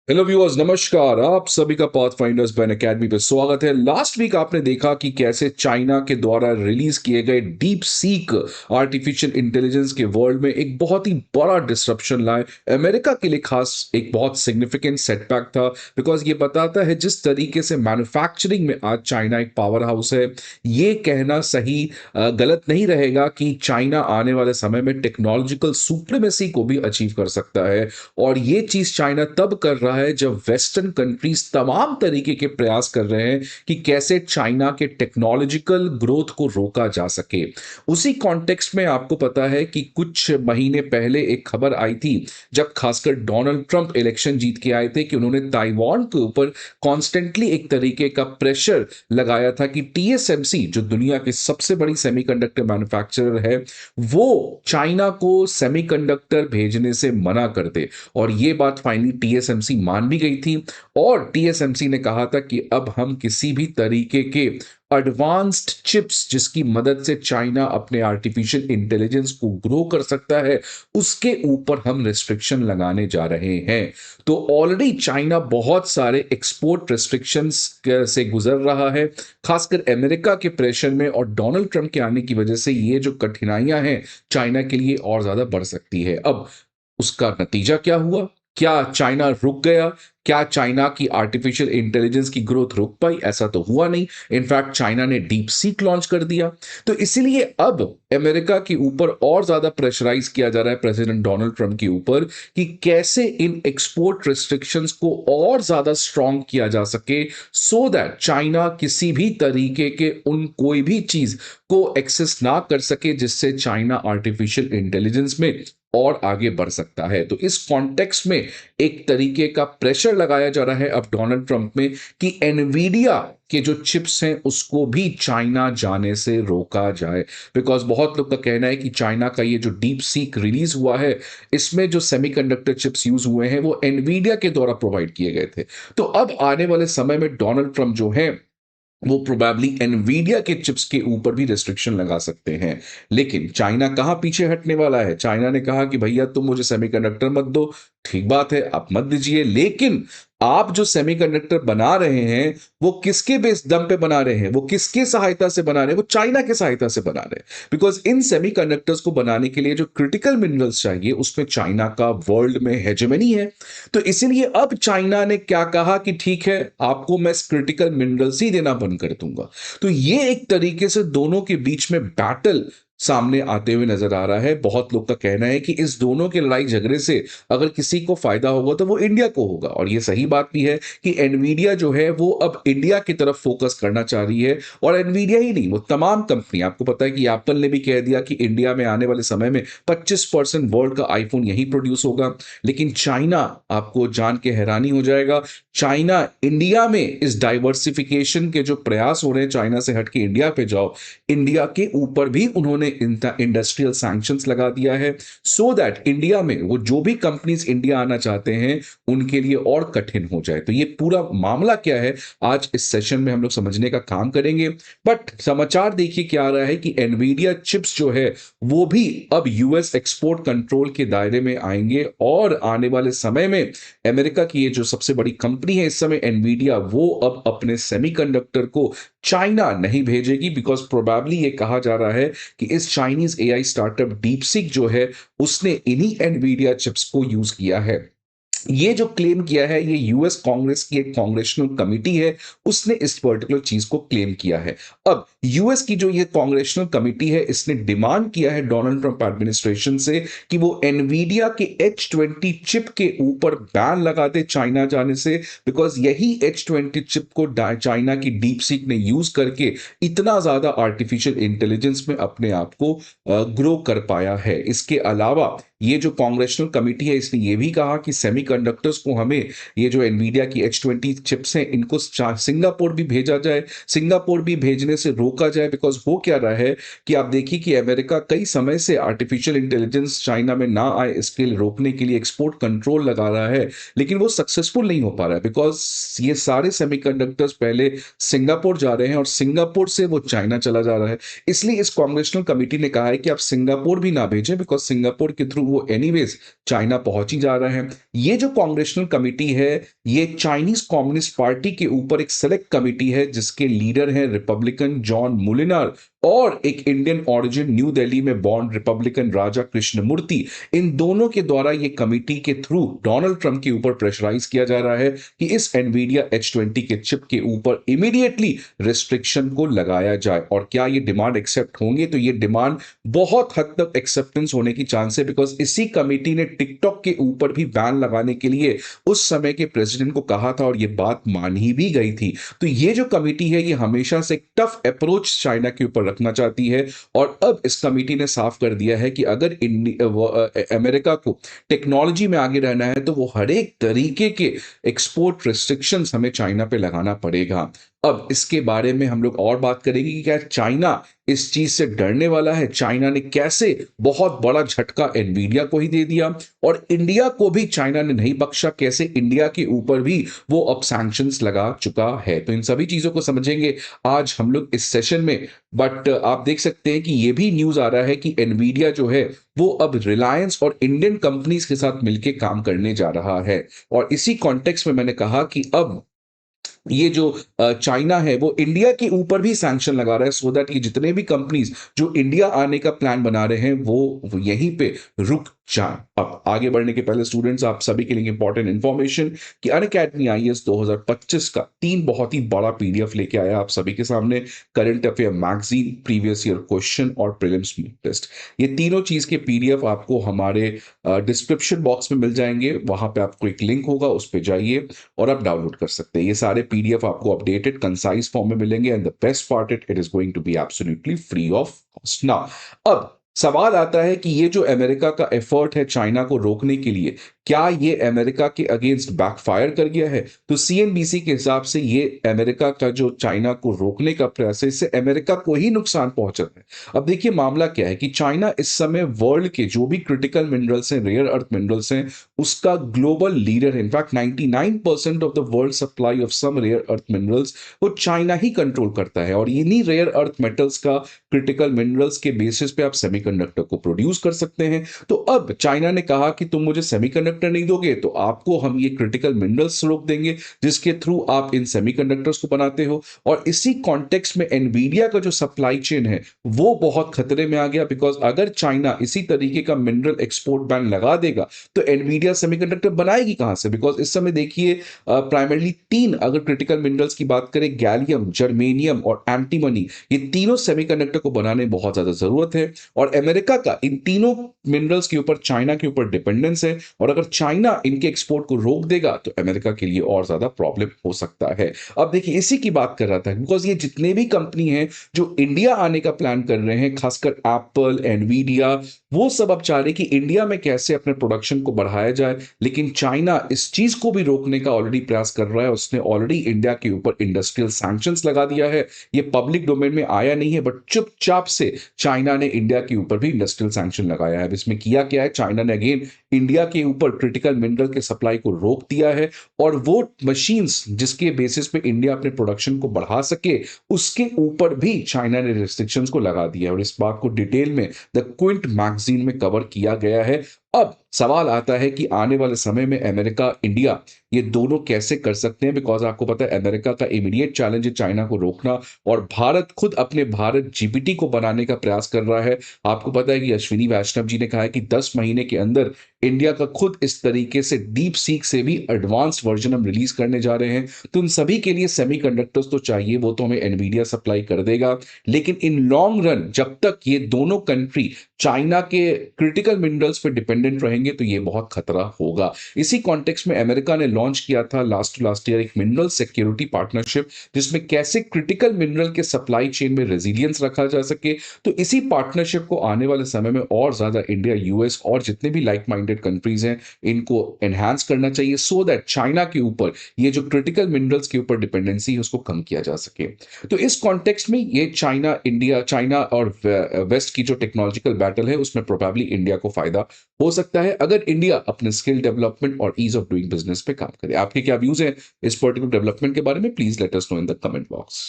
Hello viewers, नमस्कार। आप सभी का पाथफाइंडर्स बैन एकेडमी पे स्वागत है। लास्ट वीक आपने देखा कि कैसे चाइना के द्वारा रिलीज किए गए डीप सीक आर्टिफिशियल इंटेलिजेंस के वर्ल्ड में एक बहुत ही बड़ा डिसरप्शन लाए। अमेरिका के लिए खास एक बहुत सिग्निफिकेंट सेटबैक था, बिकॉज ये बताता है जिस तरीके से मैन्युफैक्चरिंग में आज चाइना एक पावर हाउस है। ये कहना सही गलत नहीं रहेगा कि चाइना आने वाले समय में टेक्नोलॉजिकल सुप्रीमेसी को भी अचीव कर सकता है। और ये चीज चाइना तब कर रहा है जब वेस्टर्न कंट्रीज तमाम तरीके के प्रयास कर रहे हैं कि कैसे चाइना के टेक्नोलॉजिकल ग्रोथ को रोका जा सके। उसी कॉन्टेक्स्ट में आपको पता है कि कुछ महीने पहले एक खबर आई थी, जब खासकर डोनाल्ड ट्रंप इलेक्शन जीत के आए थे, कि उन्होंने ताइवान के ऊपर कॉन्स्टेंटली एक तरीके का प्रेशर लगाया था कि टीएसएमसी, जो दुनिया की सबसे बड़ी सेमीकंडक्टर मैन्युफैक्चरर है, वो चाइना को सेमीकंडक्टर भेजने से मना कर दे। और ये बात फाइनली टीएसएमसी मान भी गई थी। और टीएसएमसी ने कहा था कि अब हम किसी भी तरीके के एडवांस्ड चिप्स जिसकी मदद से चाइना अपने आर्टिफिशियल इंटेलिजेंस को ग्रो कर सकता है, उसके ऊपर हम रिस्ट्रिक्शन लगाने जा रहे हैं। तो ऑलरेडी चाइना बहुत सारे एक्सपोर्ट रिस्ट्रिक्शंस से गुजर रहा है, खासकर अमेरिका के प्रेशर में, और डोनाल्ड ट्रंप के आने की वजह से ये जो कठिनाइयां हैं चाइना के लिए और ज्यादा बढ़ सकती है। अब उसका नतीजा क्या हुआ? क्या चाइना रुक गया? क्या चाइना की आर्टिफिशियल इंटेलिजेंस की ग्रोथ रुक पाई? ऐसा तो हुआ नहीं। इनफैक्ट चाइना ने डीप सीक लॉन्च कर दिया। तो इसीलिए अब अमेरिका के ऊपर और ज्यादा प्रेशराइज किया जा रहा है, प्रेसिडेंट डोनाल्ड ट्रंप के ऊपर, कि कैसे इन एक्सपोर्ट रिस्ट्रिक्शंस को और ज्यादा स्ट्रांग किया जा सके, सो दैट चाइना किसी भी तरीके के उन कोई भी चीज को एक्सेस ना कर सके जिससे चाइना आर्टिफिशियल इंटेलिजेंस में और आगे बढ़ सकता है। तो इस कॉन्टेक्स्ट में एक तरीके का प्रेशर लगाया जा रहा है अब डोनाल्ड ट्रंप में कि एनवीडिया के जो चिप्स हैं उसको भी चाइना जाने से रोका जाए। बिकॉज बहुत लोग का कहना है कि चाइना का ये जो डीप सीक रिलीज हुआ है, इसमें जो सेमीकंडक्टर चिप्स यूज हुए हैं वो एनवीडिया के द्वारा प्रोवाइड किए गए थे। तो अब आने वाले समय में डोनाल्ड ट्रंप जो है वो प्रोबेबली एनवीडिया के चिप्स के ऊपर भी रेस्ट्रिक्शन लगा सकते हैं। लेकिन चाइना कहां पीछे हटने वाला है? चाइना ने कहा कि भैया तुम मुझे सेमीकंडक्टर मत दो, ठीक बात है, आप मत दीजिए, लेकिन आप जो सेमीकंडक्टर बना रहे हैं वो किसके बेस दम पे बना रहे हैं, वो किसके सहायता से बना रहे हैं? वो चाइना के सहायता से बना रहे हैं। बिकॉज इन सेमीकंडक्टर्स को बनाने के लिए जो क्रिटिकल मिनरल्स चाहिए उसमें चाइना का वर्ल्ड में हेजेमनी है। तो इसीलिए अब चाइना ने क्या कहा कि ठीक है, आपको मैं क्रिटिकल मिनरल्स ही देना बंद कर दूंगा। तो ये एक तरीके से दोनों के बीच में बैटल सामने आते हुए नजर आ रहा है। बहुत लोग का कहना है कि इस दोनों के लड़ाई झगड़े से अगर किसी को फायदा होगा तो वो इंडिया को होगा। और ये सही बात भी है कि एनवीडिया जो है वो अब इंडिया की तरफ फोकस करना चाह रही है। और एनवीडिया ही नहीं, वो तमाम कंपनी, आपको पता है कि एप्पल ने भी कह दिया कि इंडिया में आने वाले समय में 25% वर्ल्ड का आईफोन यहीं प्रोड्यूस होगा। लेकिन चाइना, आपको जान के हैरानी हो जाएगा, चाइना इंडिया में इस डाइवर्सिफिकेशन के जो प्रयास हो रहे हैं, चाइना से हटके इंडिया पे जाओ, इंडिया के ऊपर भी उन्होंने इंडस्ट्रियल सैंक्शंस लगा दिया है, सो दैट इंडिया में वो जो भी कंपनीज इंडिया आना चाहते हैं उनके लिए और कठिन हो जाए। तो ये पूरा मामला क्या है, आज इस सेशन में हम लोग समझने का काम करेंगे। बट समाचार देखिए क्या आ रहा है कि एनवीडिया चिप्स जो है वो भी अब यूएस एक्सपोर्ट कंट्रोल के दायरे में आएंगे। और आने वाले समय में अमेरिका की ये जो सबसे बड़ी कंपनी है इस समय एनवीडिया, वो अब अपने सेमीकंडक्टर को चाइना नहीं भेजेगी। बिकॉज प्रोबेबली ये कहा जा रहा है कि इस चाइनीज एआई स्टार्टअप डीपसीक जो है उसने इन्हीं एनवीडिया चिप्स को यूज किया है। ये जो क्लेम किया है ये यूएस कांग्रेस की एक कांग्रेशनल कमिटी है, उसने इस पर्टिकुलर चीज को क्लेम किया है। अब यूएस की जो ये कांग्रेशनल कमिटी है इसने डिमांड किया है डोनाल्ड ट्रंप एडमिनिस्ट्रेशन से कि वो एनवीडिया के H20 चिप के ऊपर बैन लगा दे चाइना जाने से। बिकॉज यही H20 चिप को चाइना की डीप सीक ने यूज करके इतना ज्यादा आर्टिफिशियल इंटेलिजेंस में अपने आप को ग्रो कर पाया है। इसके अलावा ये जो कांग्रेशनल कमिटी है इसने ये भी कहा कि सेमीकंडक्टर्स को हमें, ये जो एनवीडिया की H20 चिप्स हैं इनको सिंगापुर भी भेजा जाए, सिंगापुर भी भेजने से रोका जाए। बिकॉज हो क्या रहा है कि आप देखिए कि अमेरिका कई समय से आर्टिफिशियल इंटेलिजेंस चाइना में ना आए इसके लिए रोकने के लिए एक्सपोर्ट कंट्रोल लगा रहा है, लेकिन वो सक्सेसफुल नहीं हो पा रहा है। बिकॉज ये सारे सेमीकंडक्टर्स पहले सिंगापुर जा रहे हैं और सिंगापुर से वो चाइना चला जा रहा है। इसलिए इस कांग्रेशनल कमिटी ने कहा है कि आप सिंगापुर भी ना भेजें, बिकॉज सिंगापुर के थ्रू वो एनीवेज चाइना पहुंच ही जा रहे हैं। ये जो कांग्रेशनल कमिटी है, ये चाइनीज कम्युनिस्ट पार्टी के ऊपर एक सेलेक्ट कमिटी है जिसके लीडर हैं रिपब्लिकन जॉन मुलिनार और एक इंडियन ओरिजिन न्यू दिल्ली में बॉर्न रिपब्लिकन राजा कृष्णमूर्ति। इन दोनों के द्वारा ये कमिटी के थ्रू डोनाल्ड ट्रंप के ऊपर प्रेशराइज किया जा रहा है कि इस एनवीडिया H20 के चिप के ऊपर इमीडिएटली रिस्ट्रिक्शन को लगाया जाए। और क्या ये डिमांड एक्सेप्ट होंगे? तो ये डिमांड बहुत हद तक एक्सेप्टेंस होने की चांस है, बिकॉज इसी कमिटी ने टिकटॉक के ऊपर भी बैन लगाने के लिए उस समय के प्रेसिडेंट को कहा था और ये बात मानी भी गई थी। तो ये जो कमिटी है, ये हमेशा से एक टफ अप्रोच चाइना के ऊपर रखना चाहती है और अब इस कमिटी ने साफ कर दिया है कि अगर अमेरिका को टेक्नोलॉजी में आगे रहना है तो वो हर एक तरीके के एक्सपोर्ट रिस्ट्रिक्शंस हमें चाइना पे लगाना पड़ेगा। अब इसके बारे में हम लोग और बात करेंगे कि क्या चाइना इस चीज से डरने वाला है, चाइना ने कैसे बहुत बड़ा झटका एनवीडिया को ही दे दिया और इंडिया को भी चाइना ने नहीं बख्शा, कैसे इंडिया के ऊपर भी वो अब सैंक्शंस लगा चुका है। तो इन सभी चीजों को समझेंगे आज हम लोग इस सेशन में। बट आप देख सकते हैं कि ये भी न्यूज आ रहा है कि एनवीडिया जो है वो अब रिलायंस और इंडियन कंपनीज के साथ मिलकर काम करने जा रहा है। और इसी कॉन्टेक्स्ट में मैंने कहा कि अब ये जो चाइना है वो इंडिया के ऊपर भी सैंक्शन लगा रहा है, सो दैट ये जितने भी कंपनीज जो इंडिया आने का प्लान बना रहे हैं वो यहीं पे रुक जाएं। अब आगे बढ़ने के पहले स्टूडेंट्स, आप सभी के लिए इंपॉर्टेंट इंफॉर्मेशन कि अनअकैडमी आईएएस 2025 का 3 बहुत ही बड़ा पीडीएफ लेके आया आप सभी के सामने। Current affair magazine, previous year question और प्रीलिम्स मॉक टेस्ट, ये तीनों चीज के पीडीएफ आपको हमारे डिस्क्रिप्शन बॉक्स में मिल जाएंगे। वहां पे आपको एक लिंक होगा, उस पर जाइए और आप डाउनलोड कर सकते हैं। ये सारे पीडीएफ आपको अपडेटेड कंसाइज फॉर्म में मिलेंगे and the best part it is going to be absolutely free of cost. Now अब सवाल आता है कि ये जो अमेरिका का एफर्ट है चाइना को रोकने के लिए, क्या ये अमेरिका के अगेंस्ट बैकफायर कर गया है? तो सीएनबीसी के हिसाब से ये अमेरिका का जो चाइना को रोकने का प्रयास है, इससे अमेरिका को ही नुकसान पहुंच रहा है। अब देखिए मामला क्या है कि चाइना इस समय वर्ल्ड के जो भी क्रिटिकल मिनरल्स हैं, रेयर अर्थ मिनरल्स हैं, उसका ग्लोबल लीडर है। In fact 99% of the world supply of some rare earth minerals वो चाइना ही कंट्रोल करता है। और इन्हीं रेयर अर्थ मेटल्स का, क्रिटिकल मिनरल्स के बेसिस पे आप सेमीकंडक्टर को प्रोड्यूस कर सकते हैं। तो अब चाइना ने कहा कि तुम मुझे सेमीकंडक्टर नहीं दोगे तो आपको हम ये क्रिटिकल मिनरल्स रोक देंगे, जिसके थ्रू आप इन सेमीकंडक्टर्स को बनाते हो। और इसी कॉन्टेक्स्ट में एनवीडिया का जो सप्लाई चेन है वो बहुत खतरे में आ गया, बिकॉज अगर चाइना इसी तरीके का मिनरल एक्सपोर्ट बैन लगा देगा तो एनवीडिया सेमीकंडक्टर बनाएगी कहां से? बिकॉज इस समय देखिए प्राइमरली 3 अगर क्रिटिकल मिनरल्स की बात करें, गैलियम, जर्मेनियम और एंटीमनी, ये तीनों सेमीकंडक्टर को बनाने बहुत ज्यादा जरूरत है। और अमेरिका का इन तीनों मिनरल्स के ऊपर चाइना के ऊपर डिपेंडेंस है। और अगर चाइना इनके एक्सपोर्ट को रोक देगा तो अमेरिका के लिए और ज्यादा प्रॉब्लम हो सकता है। अब देखिए इसी की बात कर रहा था, बिकॉज ये जितने भी कंपनी हैं जो इंडिया आने का प्लान कर रहे हैं, खासकर एप्पल, एनवीडिया, वो सब अब चाह रहे कि इंडिया में कैसे अपने प्रोडक्शन को बढ़ाया जाए। लेकिन चाइना इस चीज को भी रोकने का ऑलरेडी प्रयास कर रहा है। उसने ऑलरेडी इंडिया के ऊपर इंडस्ट्रियल सैंक्शंस लगा दिया है। ये पब्लिक डोमेन में आया नहीं है, बट चुपचाप से चाइना ने इंडिया के ऊपर भी इंडस्ट्रियल सैंक्शन लगाया है। अब इसमें किया क्या है, चाइना ने अगेन इंडिया के ऊपर क्रिटिकल मिनरल के सप्लाई को रोक दिया है और वो मशीन्स जिसके बेसिस पे इंडिया अपने प्रोडक्शन को बढ़ा सके, उसके ऊपर भी चाइना ने रिस्ट्रिक्शंस को लगा दिया है। और इस बात को डिटेल में द क्विंट मैगजीन में कवर किया गया है। अब सवाल आता है कि आने वाले समय में अमेरिका, इंडिया, ये दोनों कैसे कर सकते हैं? बिकॉज आपको पता है अमेरिका का इमीडिएट चैलेंज है चाइना को रोकना, और भारत खुद अपने भारत जीपीटी को बनाने का प्रयास कर रहा है। आपको पता है कि अश्विनी वैष्णव जी ने कहा है कि 10 महीने के अंदर इंडिया का खुद इस तरीके से डीप सीक से भी एडवांस वर्जन हम रिलीज करने जा रहे हैं। तो उन सभी के लिए सेमीकंडक्टर्स तो चाहिए, वो तो हमें एनवीडिया सप्लाई कर देगा। लेकिन इन लॉन्ग रन जब तक ये दोनों कंट्री चाइना के क्रिटिकल मिनरल्स पे डिपेंडेंट रहेंगे तो ये बहुत खतरा होगा। इसी कॉन्टेक्स्ट में अमेरिका ने लॉन्च किया था लास्ट ईयर एक मिनरल सिक्योरिटी पार्टनरशिप, जिसमें कैसे क्रिटिकल मिनरल के सप्लाई चेन में रेजिलियंस रखा जा सके। तो इसी पार्टनरशिप को आने वाले समय में और ज्यादा इंडिया, यूएस और जितने भी लाइक माइंडेड कंट्रीज हैं इनको एनहांस करना चाहिए, सो दैट चाइना के ऊपर ये जो क्रिटिकल मिनरल्स के ऊपर डिपेंडेंसी है उसको कम किया जा सके। तो इस कॉन्टेक्स्ट में ये चाइना और वेस्ट की जो टेक्नोलॉजिकल बैटल है उसमें प्रोबेबली इंडिया को फायदा हो सकता है अगर इंडिया अपने स्किल डेवलपमेंट और ईज ऑफ डूइंग बिजनेस पे काम करे। आपके क्या व्यूज हैं इस पर्टिकुलर डेवलपमेंट के बारे में? Please let us know in the comment box.